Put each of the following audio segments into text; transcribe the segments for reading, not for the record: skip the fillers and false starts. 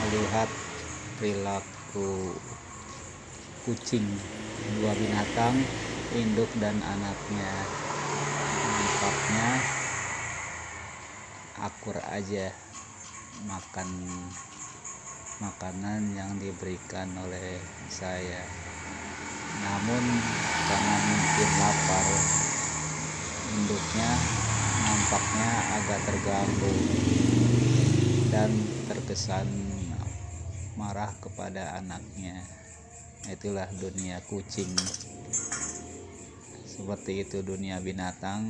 melihat perilaku kucing, dua binatang, induk dan anaknya. Nampaknya akur aja makan makanan yang diberikan oleh saya. Namun karena mungkin lapar, induknya nampaknya agak terganggu dan terkesan marah kepada anaknya. Itulah dunia kucing. Seperti itu dunia binatang,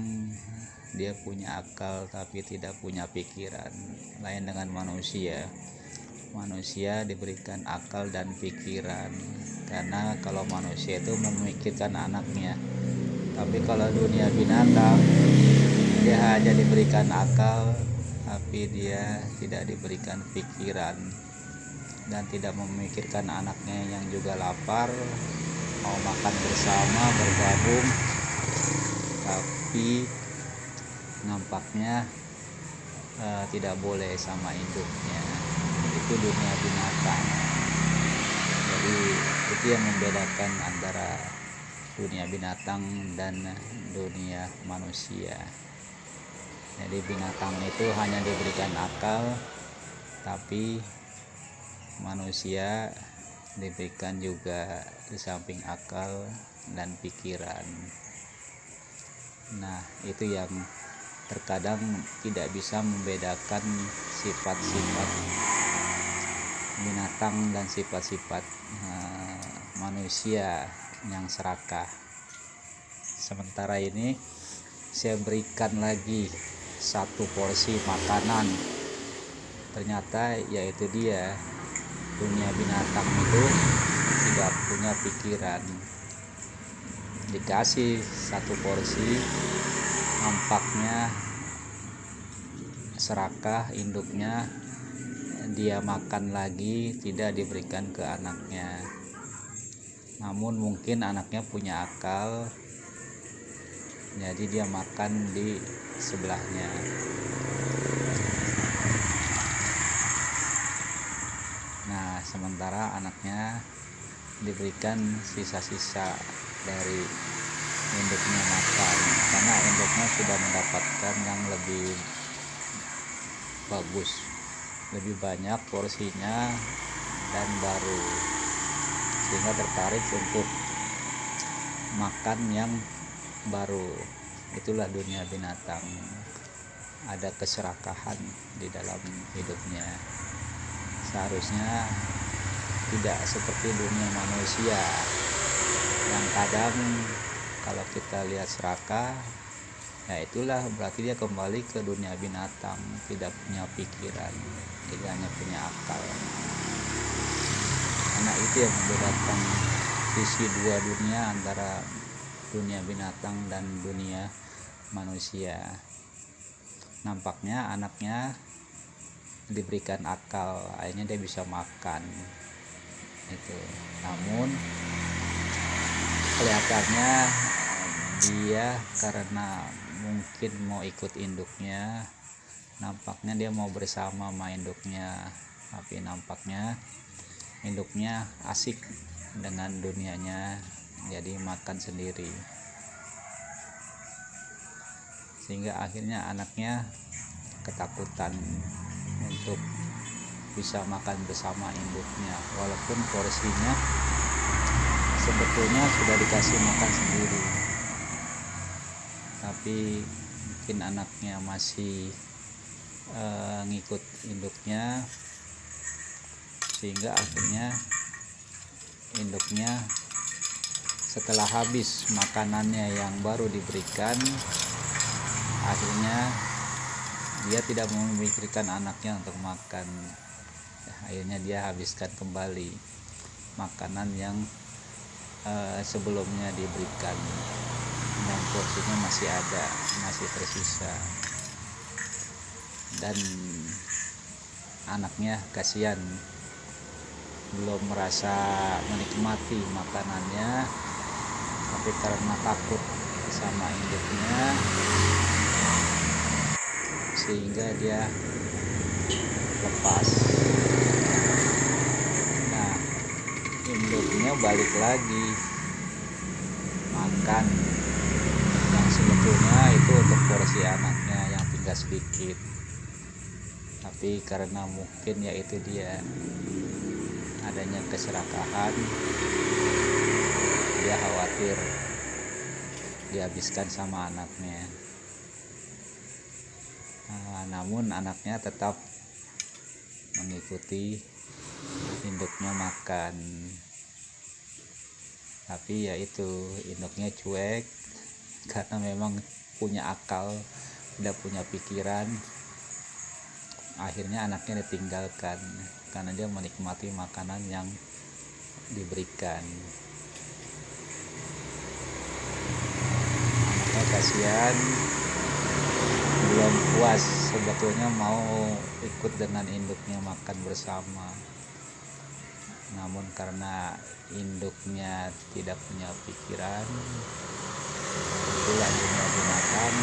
dia punya akal tapi tidak punya pikiran. Lain dengan manusia. Manusia diberikan akal dan pikiran, karena kalau manusia itu memikirkan anaknya. Tapi kalau dunia binatang, dia hanya diberikan akal tapi dia tidak diberikan pikiran dan tidak memikirkan anaknya yang juga lapar, mau makan bersama, bergabung, tapi nampaknya tidak boleh sama induknya. Itu dunia binatang. Jadi itu yang membedakan antara dunia binatang dan dunia manusia. Jadi binatang itu hanya diberikan akal, tapi manusia diberikan juga di samping akal dan pikiran. Nah, itu yang terkadang tidak bisa membedakan sifat-sifat binatang dan sifat-sifat manusia yang serakah. Sementara ini saya berikan lagi satu porsi makanan. Ternyata yaitu dia, dunia binatang itu tidak punya pikiran. Dikasih satu porsi, nampaknya serakah induknya, dia makan lagi, tidak diberikan ke anaknya. Namun mungkin anaknya punya akal, jadi dia makan di sebelahnya. Nah, sementara anaknya diberikan sisa-sisa dari induknya makan, karena induknya sudah mendapatkan yang lebih bagus, lebih banyak porsinya dan baru, sehingga tertarik untuk makan yang baru. Itulah dunia binatang, ada keserakahan di dalam hidupnya. Seharusnya tidak seperti dunia manusia yang kadang kalau kita lihat serakah, ya itulah berarti dia kembali ke dunia binatang, tidak punya pikiran, tidak hanya punya akal. Karena itu yang membedakan sisi dua dunia antara dunia binatang dan dunia manusia. Nampaknya anaknya diberikan akal, akhirnya dia bisa makan itu. Namun kelihatannya dia karena mungkin mau ikut induknya, nampaknya dia mau bersama sama induknya, tapi nampaknya induknya asik dengan dunianya, jadi makan sendiri, sehingga akhirnya anaknya ketakutan untuk bisa makan bersama induknya, walaupun porsinya sebetulnya sudah dikasih makan sendiri, tapi mungkin anaknya masih ngikut induknya, sehingga akhirnya induknya setelah habis makanannya yang baru diberikan, akhirnya dia tidak memikirkan anaknya untuk makan. Akhirnya dia habiskan kembali makanan yang sebelumnya diberikan, dan porsinya masih ada, masih tersisa. Dan anaknya kasihan, belum merasa menikmati makanannya, tapi karena takut sama induknya, sehingga dia lepas. balik lagi makan, yang sebetulnya itu untuk porsi anaknya yang tinggal sedikit, tapi karena mungkin ya itu dia adanya keserakahan, dia khawatir dihabiskan sama anaknya. Namun anaknya tetap mengikuti induknya makan, tapi ya itu induknya cuek karena memang punya akal, tidak punya pikiran. Akhirnya anaknya ditinggalkan karena dia menikmati makanan yang diberikan. Anaknya kasihan, belum puas sebetulnya mau ikut dengan induknya makan bersama, namun karena induknya tidak punya pikiran, itulah dunia binatang,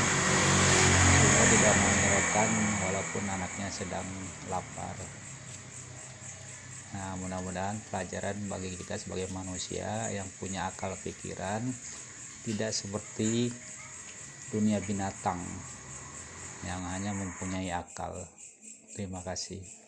sehingga tidak menghiraukan walaupun anaknya sedang lapar. Nah, mudah-mudahan pelajaran bagi kita sebagai manusia yang punya akal pikiran, tidak seperti dunia binatang yang hanya mempunyai akal. Terima kasih.